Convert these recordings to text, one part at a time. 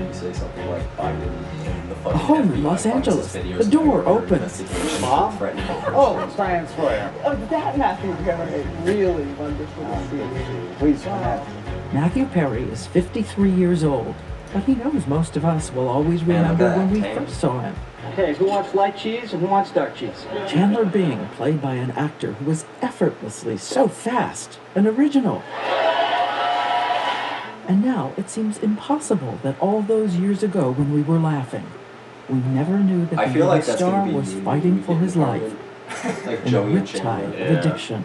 you say something like Biden and the fucking Home in FBI Los finds Angeles. this videos The door of murder opens. investigation Mom? threatening Oh, Science Square. That Matthew Perry, really wonderful to see you. Please come in. Matthew Perry is 53 years old, but he knows most of us will always Man, remember look at when we that. first saw him. Okay, who wants light cheese and who wants dark cheese? Chandler Bing, played by an actor who was effortlessly so fast and original. And now it seems impossible that all those years ago when we were laughing, we never knew that I the feel like young that's star gonna be was me fighting when we for get his in life Parliament. Like in a Joey and riptide Chandler. of addiction.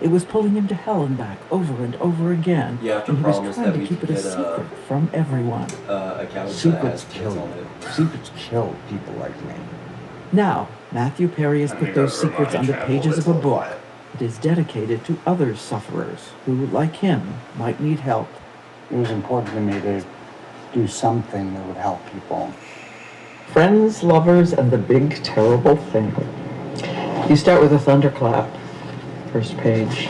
It was pulling him to hell and back over and over again, Yeah, after and he was promise trying that to we keep it could a get, secret from everyone. A couch that Secrets has kill kids on you. it. Secrets kill people like me. Now, Matthew Perry has put those secrets on the pages of a book. It is dedicated to other sufferers who, like him, might need help. It was important to me to do something that would help people. Friends, lovers, and the big terrible thing. You start with a thunderclap. First page.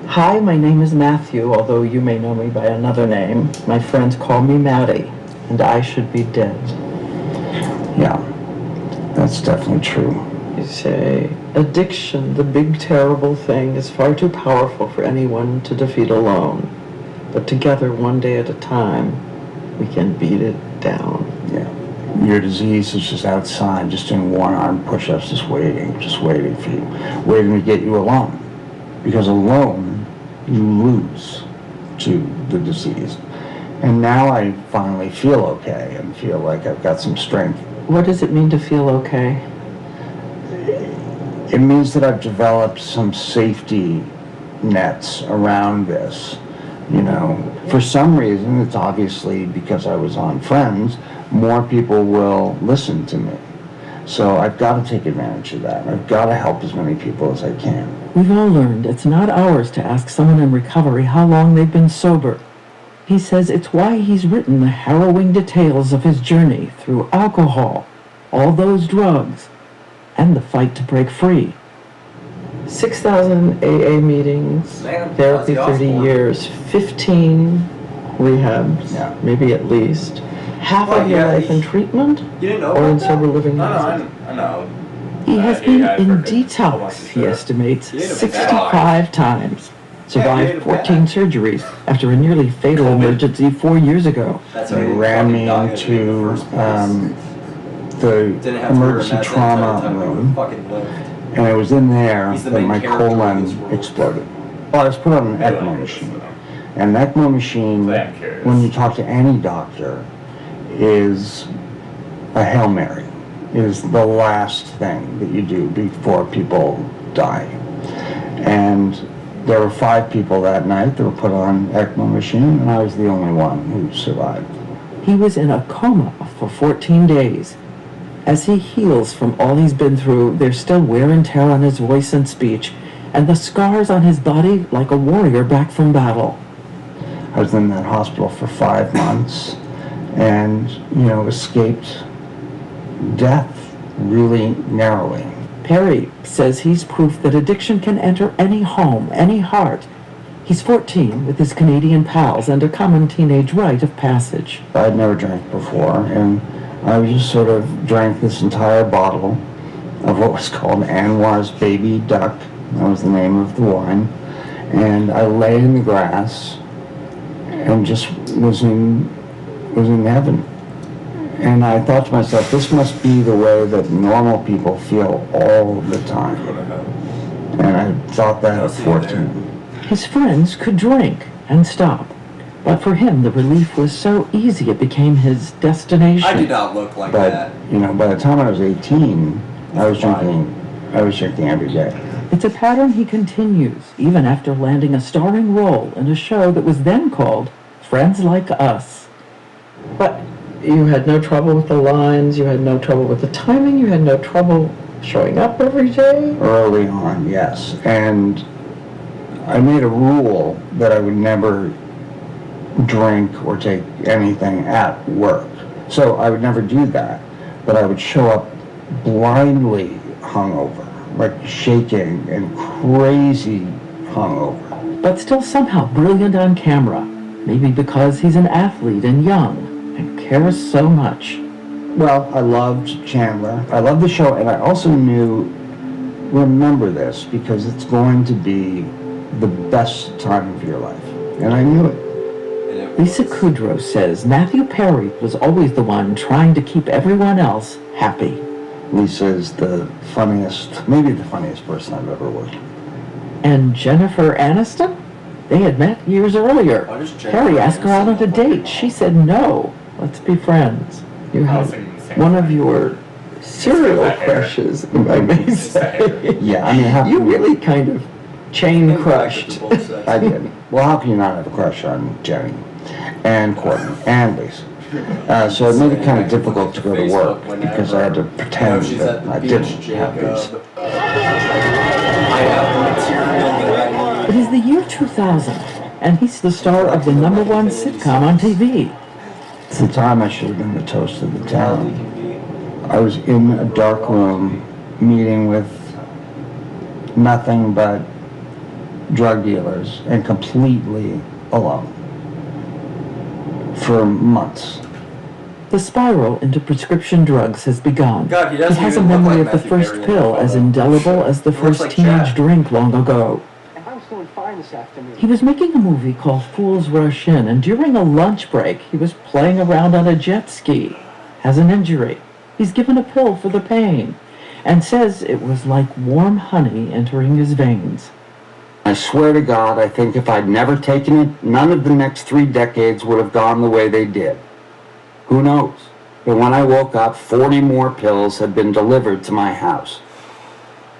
Hi, my name is Matthew, although you may know me by another name. My friends call me Maddie, and I should be dead. Yeah, that's definitely true. You say, addiction, the big terrible thing, is far too powerful for anyone to defeat alone. But together, one day at a time, we can beat it down. Yeah. Your disease is just outside, just doing one-arm push-ups, just waiting for you, waiting to get you alone. Because alone, you lose to the disease. And now I finally feel okay and feel like I've got some strength. What does it mean to feel okay? It means that I've developed some safety nets around this. You know, for some reason, it's obviously because I was on Friends, more people will listen to me. So I've got to take advantage of that. I've got to help as many people as I can. We've all learned it's not ours to ask someone in recovery how long they've been sober. He says it's why he's written the harrowing details of his journey through alcohol, all those drugs, and the fight to break free. 6,000 AA meetings, Man, therapy Ozzy 30 Osbourne. years, 15 rehabs, Yeah. maybe at least. Half Well, of your yeah, life in treatment You didn't know or in about sober that? living. I know. He has Yeah, been I've in heard it. I detox, wasn't he sure. estimates, You didn't 65 times. you Survived didn't 14 surgeries after a nearly fatal COVID. emergency 4 years ago. That's They how ran me fucking died in into the first place. the Didn't have to emergency wear a mask the trauma entire time we room, fucking lived. and it was in there He's the that main my character in this colon world. exploded. Well, I was put on an ECMO machine. And an ECMO machine, I am curious. when you talk to any doctor, is a Hail Mary. It is the last thing that you do before people die. And there were 5 people that night that were put on ECMO machine, and I was the only one who survived. He was in a coma for 14 days. As he heals from all he's been through, there's still wear and tear on his voice and speech, and the scars on his body like a warrior back from battle. I was in that hospital for 5 months and, escaped death really narrowly. Perry says he's proof that addiction can enter any home, any heart. He's 14 with his Canadian pals and a common teenage rite of passage. I'd never drank before, and I just sort of drank this entire bottle of what was called Anwar's Baby Duck. That was the name of the wine. And I lay in the grass and just was in heaven. And I thought to myself, this must be the way that normal people feel all the time. And I thought that at 14. His friends could drink and stop, but for him the relief was so easy it became his destination. I do not look like But, that. by the time I was 18, I was drinking every day. It's a pattern he continues, even after landing a starring role in a show that was then called Friends Like Us. But you had no trouble with the lines, you had no trouble with the timing, you had no trouble showing up every day? Early on, yes. And I made a rule that I would never drink or take anything at work. So I would never do that, but I would show up blindly hungover, like shaking and crazy hungover. But still somehow brilliant on camera. Maybe because he's an athlete and young and cares so much? Well, I loved Chandler. I loved the show, and I also knew, remember this, because it's going to be the best time of your life. And I knew it. Lisa Kudrow says Matthew Perry was always the one trying to keep everyone else happy. Lisa is the funniest, maybe the funniest person I've ever worked with. And Jennifer Aniston? They had met years earlier. Perry asked her out on a date. She said no. Let's be friends. You have one of your serial crushes, if I may say. Yeah, I mean, how You can really kind of chain crushed. I did. Well, how can you not have a crush on Jenny and Courtney and Lisa? So it made it kind of difficult to go to work because I had to pretend that I didn't have these. It is the year 2000, and he's the star of the #1 sitcom on TV. It's the time I should have been the toast of the town. I was in a dark room meeting with nothing but drug dealers and completely alone for months. The spiral into prescription drugs has begun. God, he He doesn't has a even look memory like of the Matthew first Perry in pill the as photo. indelible as the He looks first like teenage Chad. drink long ago. I was doing fine this afternoon. He was making a movie called Fools Rush In, and during a lunch break, he was playing around on a jet ski. Has an injury. He's given a pill for the pain, and says it was like warm honey entering his veins. I swear to God, I think if I'd never taken it, none of the next 3 decades would have gone the way they did. Who knows? But when I woke up, 40 more pills had been delivered to my house.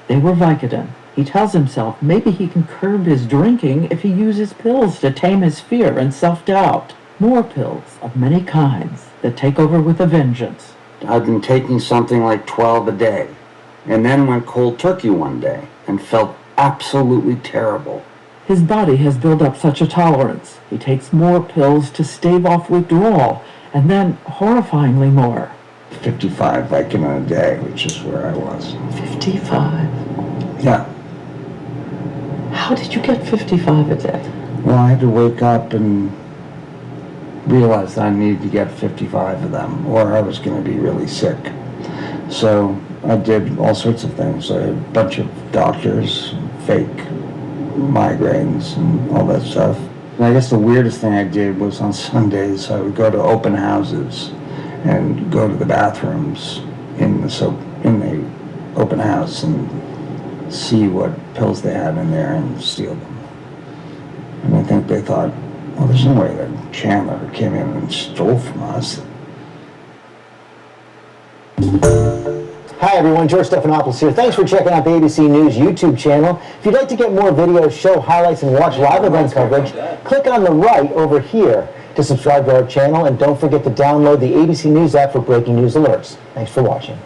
They were Vicodin. He tells himself maybe he can curb his drinking if he uses pills to tame his fear and self-doubt. More pills of many kinds that take over with a vengeance. I'd been taking something like 12 a day, and then went cold turkey one day and felt absolutely terrible. His body has built up such a tolerance. He takes more pills to stave off withdrawal, and then horrifyingly more. 55 Vicodin a day, which is where I was. 55. Yeah. How did you get 55 a day? Well, I had to wake up and realize that I needed to get 55 of them, or I was going to be really sick. So I did all sorts of things. I had a bunch of doctors, fake migraines, and all that stuff. And I guess the weirdest thing I did was on Sundays, I would go to open houses and go to the bathrooms in the open house and see what pills they had in there and steal them. And I think they thought, well, there's no way that Chandler came in and stole from us. Hi everyone, George Stephanopoulos here. Thanks for checking out the ABC News YouTube channel. If you'd like to get more videos, show highlights, and watch live event coverage, click on the right over here to subscribe to our channel, and don't forget to download the ABC News app for breaking news alerts. Thanks for watching.